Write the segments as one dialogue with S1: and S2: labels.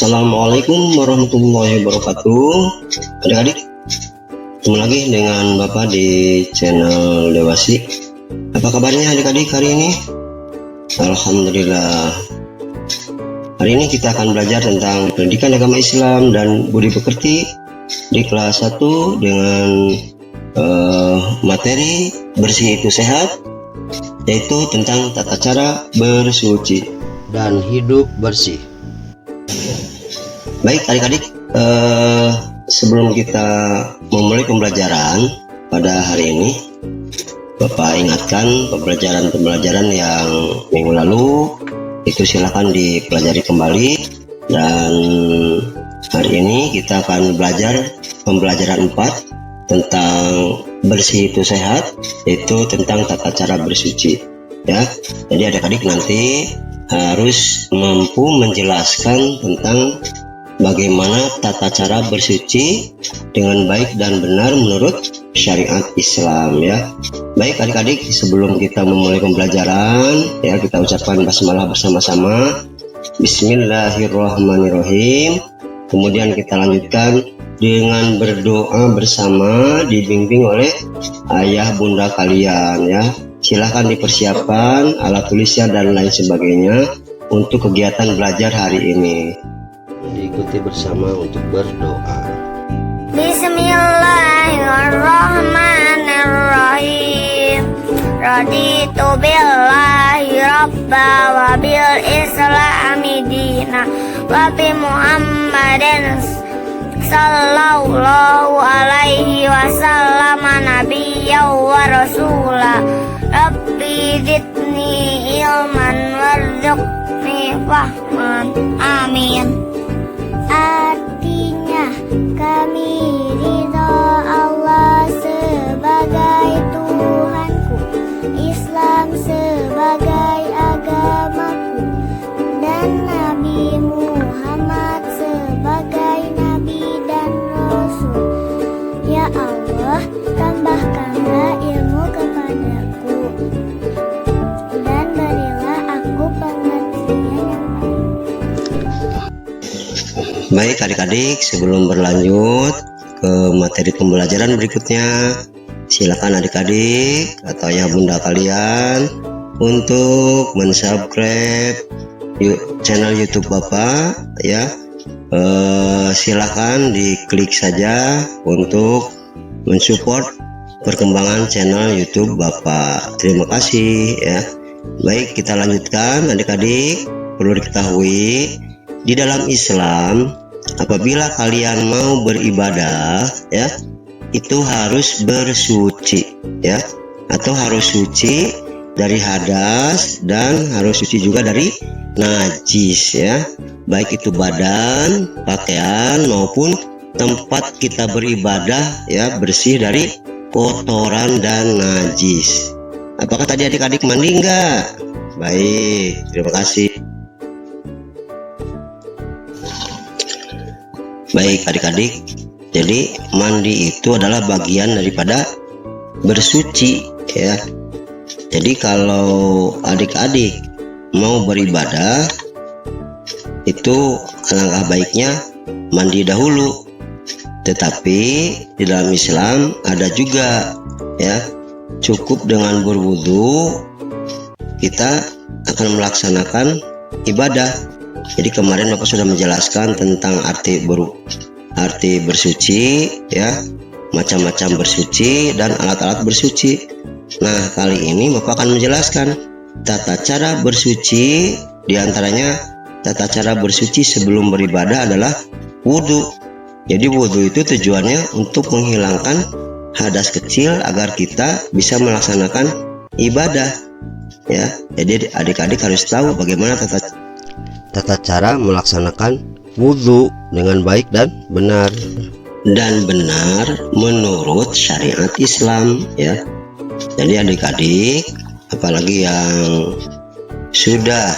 S1: Assalamualaikum warahmatullahi wabarakatuh. Adik-adik, ketemu lagi dengan Bapak di channel Dewasi. Apa kabarnya adik-adik hari ini? Alhamdulillah. Hari ini kita akan belajar tentang pendidikan agama Islam dan budi pekerti di kelas 1 dengan materi bersih itu sehat, yaitu tentang tata cara bersuci dan hidup bersih. Baik adik-adik, sebelum kita memulai pembelajaran pada hari ini, Bapak ingatkan pembelajaran yang minggu lalu itu silakan dipelajari kembali, dan hari ini kita akan belajar pembelajaran 4 tentang bersih itu sehat, yaitu tentang tata cara bersuci ya. Jadi adik-adik nanti harus mampu menjelaskan tentang bagaimana tata cara bersuci dengan baik dan benar menurut syariat Islam ya. Baik adik-adik, sebelum kita memulai pembelajaran ya, kita ucapkan basmalah bersama-sama. Bismillahirrahmanirrahim. Kemudian kita lanjutkan dengan berdoa bersama dibimbing oleh ayah bunda kalian ya. Silahkan dipersiapkan alat tulisnya dan lain sebagainya untuk kegiatan belajar hari ini. Diikuti bersama untuk berdoa.
S2: Bismillahirrahmanirrahim. Raditu billahi rabba wa bil islami dina wa bi muhammadin sallallahu alaihi wasallam nabiyya wa rasula. Rabbi zidni ilman warzuqni fahman. Amin. Artinya kami ridho Allah sebagai Tuhanku, Islam sebagai agamaku, dan Nabi Muhammad sebagai Nabi dan Rasul. Ya Allah, tambahkanlah ilmu kepadaku dan berilah aku pengertian yang baik.
S1: Baik adik-adik, sebelum berlanjut ke materi pembelajaran berikutnya, silakan adik-adik atau ayah bunda kalian untuk mensubscribe channel YouTube Bapak ya. Silakan diklik saja untuk mensupport perkembangan channel YouTube Bapak. Terima kasih ya. Baik, kita lanjutkan adik-adik. Perlu diketahui, di dalam Islam apabila kalian mau beribadah ya, itu harus bersuci ya, atau harus suci dari hadas dan harus suci juga dari najis ya, baik itu badan, pakaian maupun tempat kita beribadah ya, bersih dari kotoran dan najis. Apakah tadi adik-adik mandi enggak? Baik, terima kasih. Baik adik-adik, jadi mandi itu adalah bagian daripada bersuci ya. Jadi kalau adik-adik mau beribadah, itu alangkah baiknya mandi dahulu. Tetapi di dalam Islam ada juga ya, cukup dengan berwudu kita akan melaksanakan ibadah. Jadi kemarin Bapak sudah menjelaskan tentang arti bersuci ya, macam-macam bersuci dan alat-alat bersuci. Nah, kali ini Bapak akan menjelaskan tata cara bersuci. Di antaranya tata cara bersuci sebelum beribadah adalah wudhu. Jadi wudhu itu tujuannya untuk menghilangkan hadas kecil agar kita bisa melaksanakan ibadah ya. Jadi adik-adik harus tahu bagaimana tata cara melaksanakan wudhu dengan baik dan benar menurut syariat Islam ya. Jadi adik-adik, apalagi yang sudah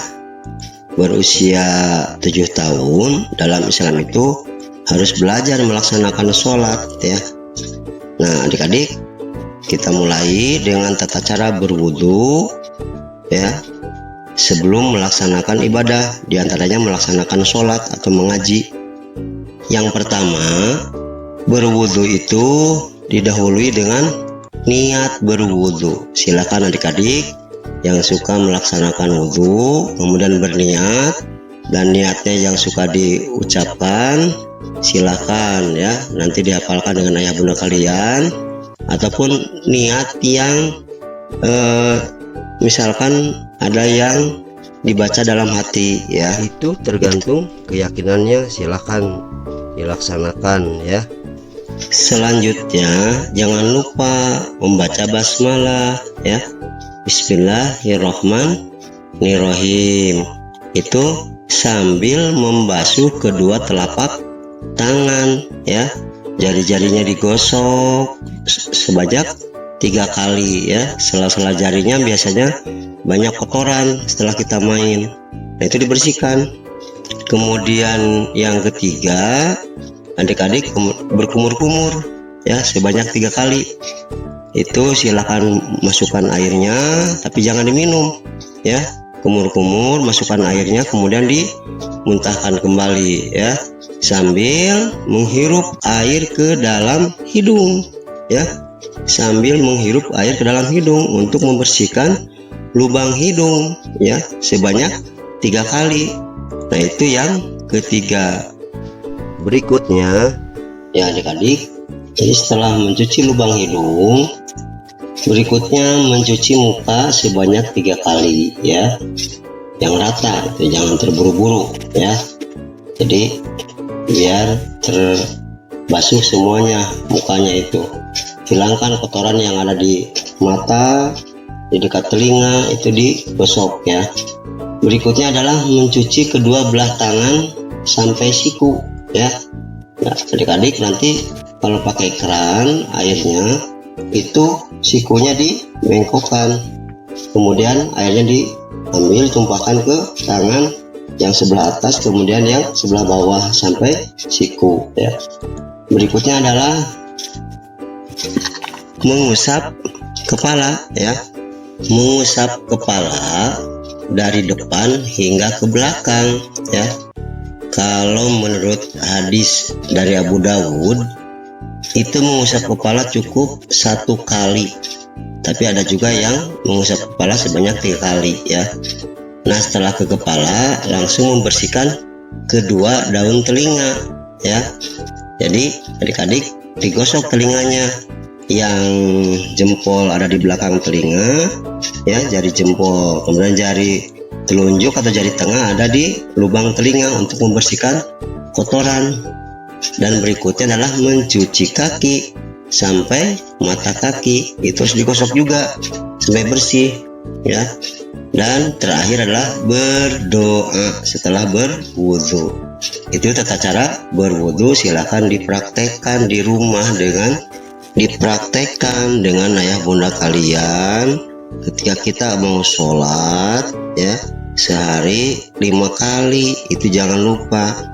S1: berusia 7 tahun, dalam Islam itu harus belajar melaksanakan sholat ya. Nah adik-adik, kita mulai dengan tata cara berwudhu ya. sebelum melaksanakan ibadah, diantaranya melaksanakan sholat atau mengaji. Yang pertama, berwudu itu didahului dengan niat berwudu. Silakan adik-adik yang suka melaksanakan wudu kemudian berniat, dan niatnya yang suka diucapkan silakan ya, nanti dihafalkan dengan ayah bunda kalian, ataupun niat yang misalkan ada yang dibaca dalam hati ya, itu tergantung keyakinannya, silakan dilaksanakan ya. Selanjutnya jangan lupa membaca basmalah ya, Bismillahirrohmanirrohim, itu sambil membasuh kedua telapak tangan ya, jari-jarinya digosok sebanyak 3 kali ya. Sela-sela jarinya biasanya banyak kotoran setelah kita main, nah itu dibersihkan. Kemudian yang ketiga, adik-adik berkumur-kumur ya sebanyak 3 kali. Itu silakan masukkan airnya, tapi jangan diminum ya. Kumur-kumur, masukkan airnya, kemudian dimuntahkan kembali ya, sambil menghirup air ke dalam hidung ya, sambil menghirup air ke dalam hidung untuk membersihkan lubang hidung ya sebanyak 3 kali. Nah itu yang ketiga. Berikutnya ya adik-adik, jadi setelah mencuci lubang hidung, berikutnya mencuci muka sebanyak 3 kali ya, yang rata, jangan terburu-buru ya. Jadi biar terbasuh semuanya mukanya itu. Hilangkan kotoran yang ada di mata, di dekat telinga, itu digosok ya. Berikutnya adalah mencuci kedua belah tangan sampai siku ya. Nah, adik-adik nanti kalau pakai keran airnya itu sikunya dibengkokkan, kemudian airnya diambil tumpahkan ke tangan yang sebelah atas, kemudian yang sebelah bawah sampai siku ya. Berikutnya adalah mengusap kepala ya, mengusap kepala dari depan hingga ke belakang ya. Kalau menurut hadis dari Abu Dawud itu mengusap kepala cukup 1 kali, tapi ada juga yang mengusap kepala sebanyak 3 kali ya. Nah setelah ke kepala langsung membersihkan kedua daun telinga ya. Jadi adik-adik digosok telinganya, yang jempol ada di belakang telinga ya, jari jempol, kemudian jari telunjuk atau jari tengah ada di lubang telinga untuk membersihkan kotoran. Dan berikutnya adalah mencuci kaki sampai mata kaki, itu harus digosok juga sampai bersih ya. Dan terakhir adalah berdoa setelah berwudu. Itu tata cara berwudu, silakan dipraktekkan di rumah dengan ayah bunda kalian. Ketika kita mau sholat ya, sehari 5 kali, itu jangan lupa.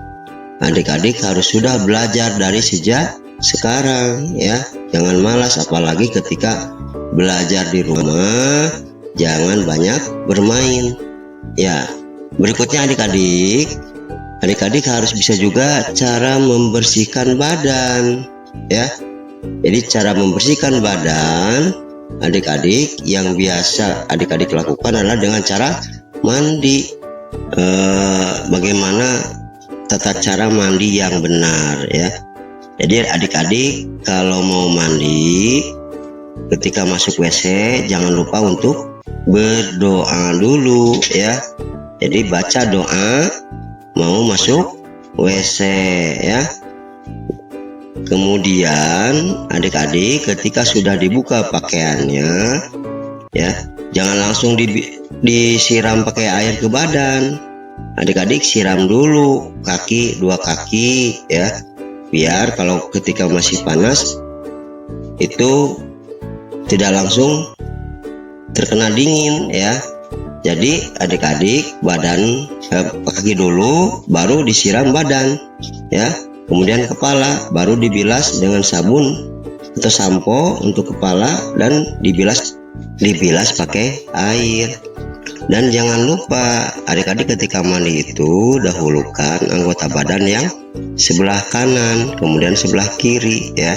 S1: Adik-adik harus sudah belajar dari sejak sekarang ya, jangan malas, apalagi ketika belajar di rumah jangan banyak bermain ya. Berikutnya adik-adik harus bisa juga cara membersihkan badan ya. Jadi cara membersihkan badan adik-adik yang biasa adik-adik lakukan adalah dengan cara mandi. Bagaimana tata cara mandi yang benar ya. Jadi adik-adik kalau mau mandi, ketika masuk WC jangan lupa untuk berdoa dulu ya. Jadi baca doa mau masuk WC ya. Kemudian adik-adik ketika sudah dibuka pakaiannya ya, jangan langsung disiram pakai air ke badan. Adik-adik siram dulu kaki, 2 kaki ya, biar kalau ketika masih panas itu tidak langsung terkena dingin ya. Jadi adik-adik kaki dulu baru disiram badan ya. Kemudian kepala baru dibilas dengan sabun atau sampo untuk kepala dan dibilas pakai air. Dan jangan lupa adik-adik ketika mandi itu dahulukan anggota badan yang sebelah kanan, kemudian sebelah kiri ya.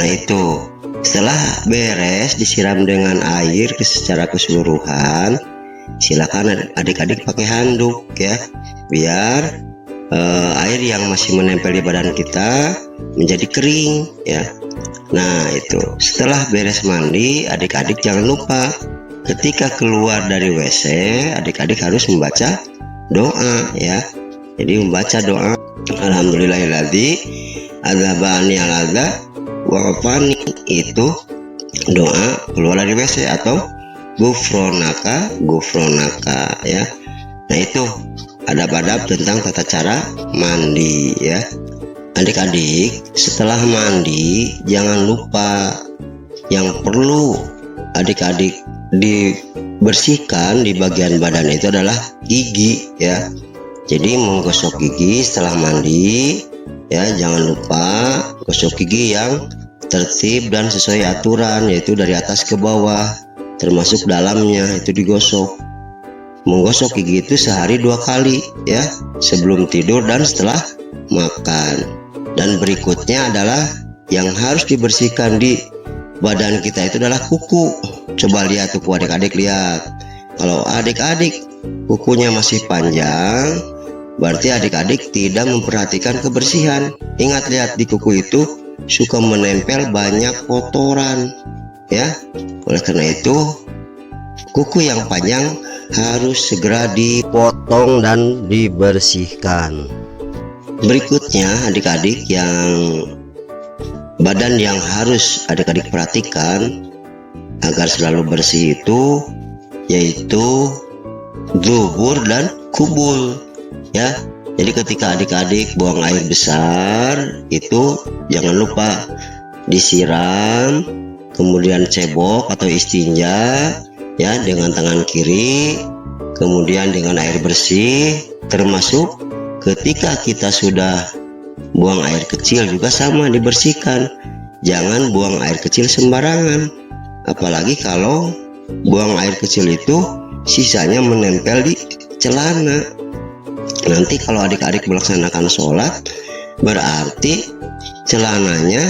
S1: Nah itu setelah beres disiram dengan air secara keseluruhan, silakan adik-adik pakai handuk ya, biar air yang masih menempel di badan kita menjadi kering ya. Nah itu setelah beres mandi, adik-adik jangan lupa ketika keluar dari WC, adik-adik harus membaca doa ya. Jadi membaca doa Alhamdulillahilladzi adzabani al-adza wa afani, itu doa keluar dari WC, atau gufronaka ya. Nah itu adab-adab tentang tata cara mandi ya. Adik-adik setelah mandi jangan lupa yang perlu adik-adik dibersihkan di bagian badan itu adalah gigi ya. Jadi menggosok gigi setelah mandi ya, jangan lupa gosok gigi yang tertib dan sesuai aturan, yaitu dari atas ke bawah termasuk dalamnya itu digosok. Menggosok gigi itu sehari 2 kali ya, sebelum tidur dan setelah makan. Dan berikutnya adalah yang harus dibersihkan di badan kita itu adalah kuku. Coba lihat kuku adik-adik, lihat. Kalau adik-adik kukunya masih panjang, berarti adik-adik tidak memperhatikan kebersihan. Ingat, lihat di kuku itu suka menempel banyak kotoran ya. Oleh karena itu kuku yang panjang harus segera dipotong dan dibersihkan. Berikutnya adik-adik yang badan yang harus adik-adik perhatikan agar selalu bersih itu yaitu dubur dan kubul ya. Jadi ketika adik-adik buang air besar itu jangan lupa disiram, kemudian cebok atau istinja ya dengan tangan kiri, kemudian dengan air bersih. Termasuk ketika kita sudah buang air kecil juga sama dibersihkan. Jangan buang air kecil sembarangan, apalagi kalau buang air kecil itu sisanya menempel di celana. Nanti kalau adik-adik melaksanakan sholat, berarti celananya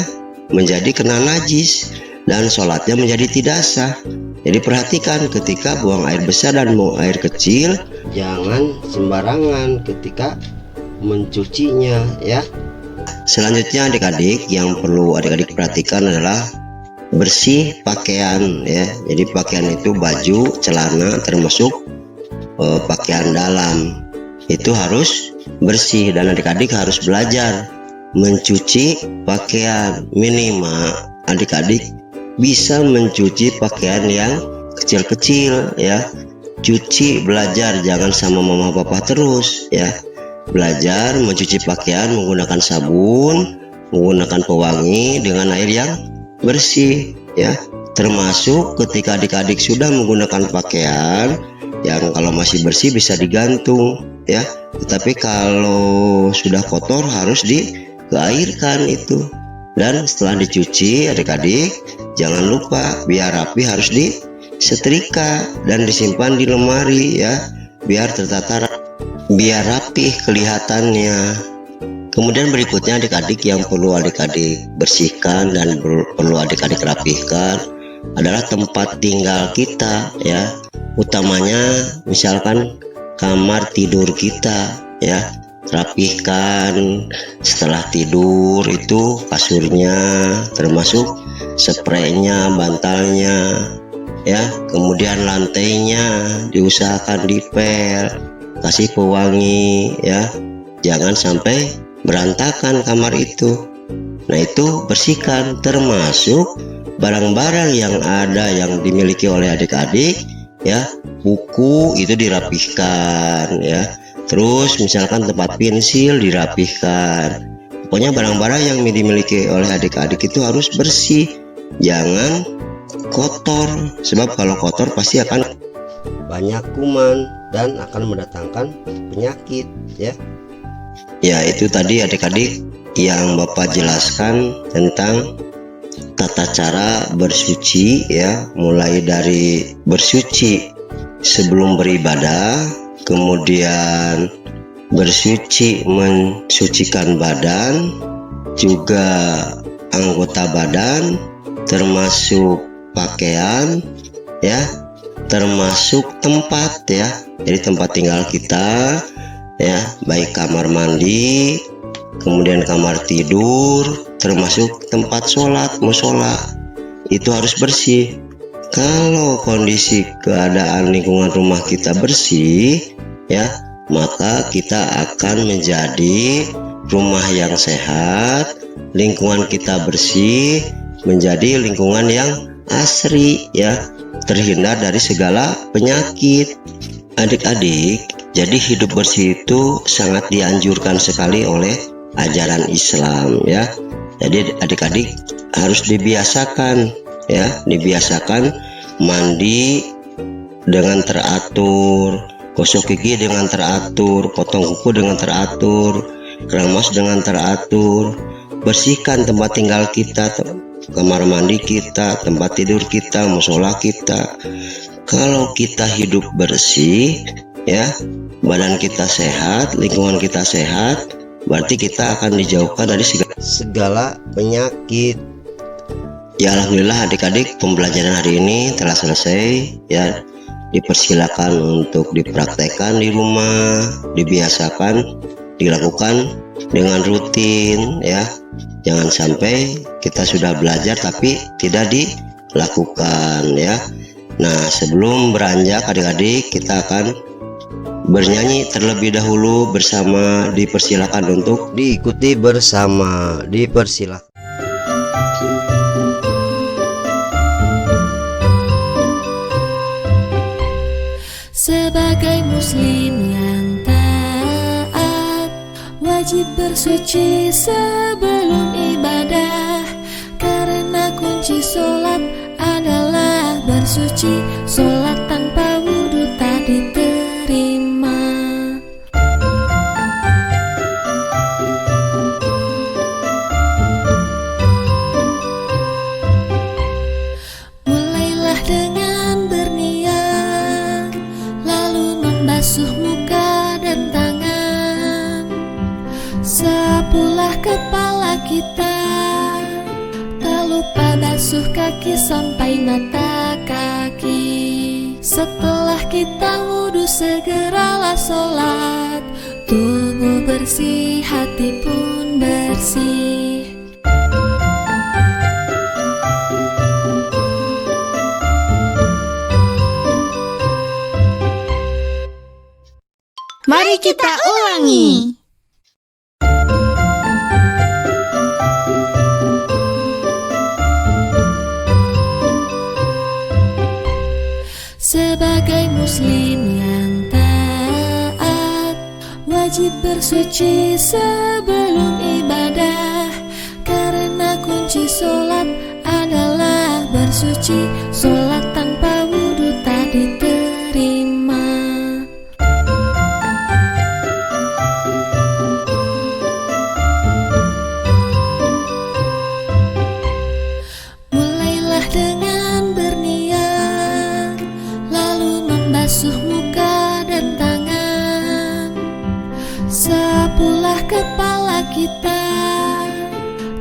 S1: menjadi kena najis dan sholatnya menjadi tidak sah. Jadi perhatikan ketika buang air besar dan buang air kecil, jangan sembarangan ketika mencucinya ya. Selanjutnya adik-adik yang perlu adik-adik perhatikan adalah bersih pakaian ya. Jadi pakaian itu baju, celana, termasuk pakaian dalam itu harus bersih, dan adik-adik harus belajar mencuci pakaian. Minimal adik-adik bisa mencuci pakaian yang kecil-kecil ya. Cuci, belajar, jangan sama mama papa terus ya. Belajar mencuci pakaian menggunakan sabun, menggunakan pewangi dengan air yang bersih ya. Termasuk ketika adik-adik sudah menggunakan pakaian yang kalau masih bersih bisa digantung ya, tetapi kalau sudah kotor harus diairkan itu. Dan setelah dicuci adik-adik jangan lupa biar rapi harus disetrika dan disimpan di lemari ya, biar tertata, biar rapih kelihatannya. Kemudian berikutnya adik-adik yang perlu adik-adik bersihkan dan perlu adik-adik rapihkan adalah tempat tinggal kita ya. Utamanya misalkan kamar tidur kita ya. Rapihkan setelah tidur itu kasurnya, termasuk spraynya, bantalnya ya. Kemudian lantainya diusahakan dipel, kasih pewangi ya. Jangan sampai berantakan kamar itu. Nah itu bersihkan, termasuk barang-barang yang ada yang dimiliki oleh adik-adik ya. Buku itu dirapihkan ya. Terus misalkan tempat pensil dirapihkan. Pokoknya barang-barang yang dimiliki oleh adik-adik itu harus bersih, jangan kotor. Sebab kalau kotor pasti akan banyak kuman dan akan mendatangkan penyakit ya. Ya itu tadi adik-adik yang Bapak jelaskan tentang tata cara bersuci ya. Mulai dari bersuci sebelum beribadah, kemudian bersuci mensucikan badan, juga anggota badan, termasuk pakaian, ya, termasuk tempat, ya. Jadi tempat tinggal kita, ya, baik kamar mandi, kemudian kamar tidur, termasuk tempat sholat, musola, itu harus bersih. Kalau kondisi keadaan lingkungan rumah kita bersih, ya, maka kita akan menjadi rumah yang sehat, lingkungan kita bersih, menjadi lingkungan yang asri, ya, terhindar dari segala penyakit. Adik-adik, jadi hidup bersih itu sangat dianjurkan sekali oleh ajaran Islam, ya. Jadi adik-adik harus dibiasakan, ya, dibiasakan mandi dengan teratur, gosok gigi dengan teratur, potong kuku dengan teratur, keramas dengan teratur, bersihkan tempat tinggal kita, kamar mandi kita, tempat tidur kita, musola kita. Kalau kita hidup bersih, ya, badan kita sehat, lingkungan kita sehat, berarti kita akan dijauhkan dari segala penyakit. Ya, alhamdulillah adik-adik, pembelajaran hari ini telah selesai, ya. Dipersilakan untuk dipraktekkan di rumah, dibiasakan, dilakukan dengan rutin, ya. Jangan sampai kita sudah belajar tapi tidak dilakukan, ya. Nah, sebelum beranjak adik-adik, kita akan bernyanyi terlebih dahulu bersama. Dipersilakan untuk diikuti bersama. Dipersilakan.
S3: Sebagai muslim yang taat, wajib bersuci sebelum ibadah, karena kunci sholat adalah bersuci. Sholat tanpa wudu tak diterima. Mulailah dengan berniat, lalu membasuh muka dan tangan, sapulah kepala kita, tak lupa basuh kaki sampai mata kaki. Setelah kita wudu segeralah sholat, tubuh bersih, hati pun bersih.
S4: Mari kita ulangi.
S3: Sebagai muslim yang taat, wajib bersuci sebelum ibadah, karena kunci sholat adalah bersuci. Sholat tanpa wudu tak diterima. Mulailah dengan berniat, lalu membasuh muka dan tangan, sapulah kepala kita,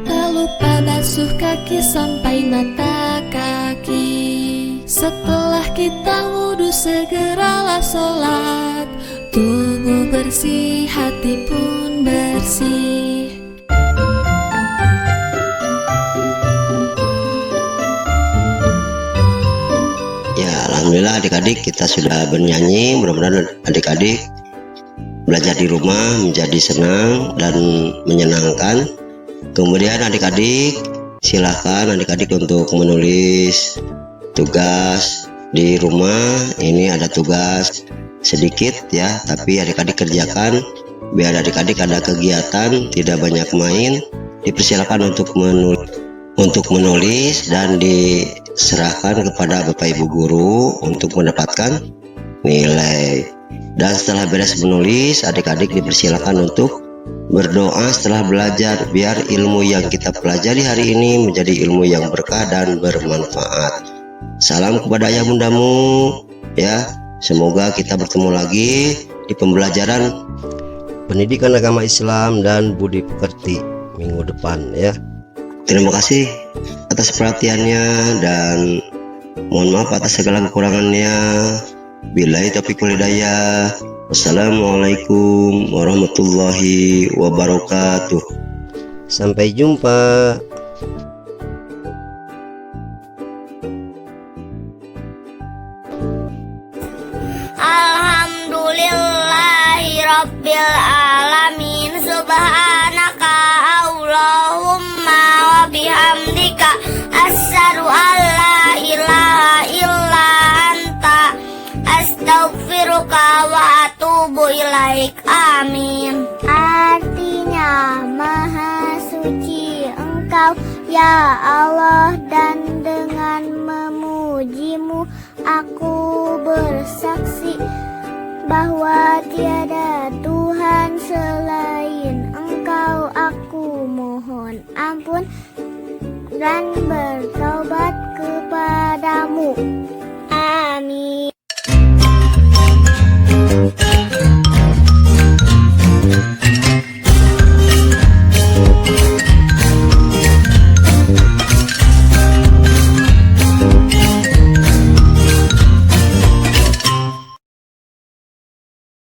S3: tak lupa basuh kaki sampai mata kaki. Setelah kita wudu segeralah sholat, tubuh bersih, hati pun bersih.
S1: Ya, alhamdulillah adik-adik kita sudah bernyanyi. Mudah-mudahan adik-adik belajar di rumah menjadi senang dan menyenangkan. Kemudian adik-adik silakan adik-adik untuk menulis tugas di rumah. Ini ada tugas sedikit, ya, tapi adik-adik kerjakan biar adik-adik ada kegiatan, tidak banyak main. Dipersilakan untuk menulis dan diserahkan kepada Bapak Ibu guru untuk mendapatkan nilai. Dan setelah beres menulis, adik-adik dipersilakan untuk berdoa setelah belajar, biar ilmu yang kita pelajari hari ini menjadi ilmu yang berkah dan bermanfaat. Salam kepada ayah bundamu, ya. Semoga kita bertemu lagi di pembelajaran pendidikan agama Islam dan budi pekerti minggu depan ya. Terima kasih atas perhatiannya dan mohon maaf atas segala kekurangannya. Billahi taufiq wal hidayah. Wassalamualaikum warahmatullahi wabarakatuh. Sampai jumpa.
S2: Alhamdulillahi Rabbil Alamin. Subhanaka Allahumma wa bihamdika asyhadu an la ilaha illa anta astaghfiruka wa atubu ilaik. Amin. Artinya maha suci Engkau ya Allah, dan dengan memujimu aku bersaksi bahwa tiada Tuhan selain Engkau. Aku mohon ampun dan bertobat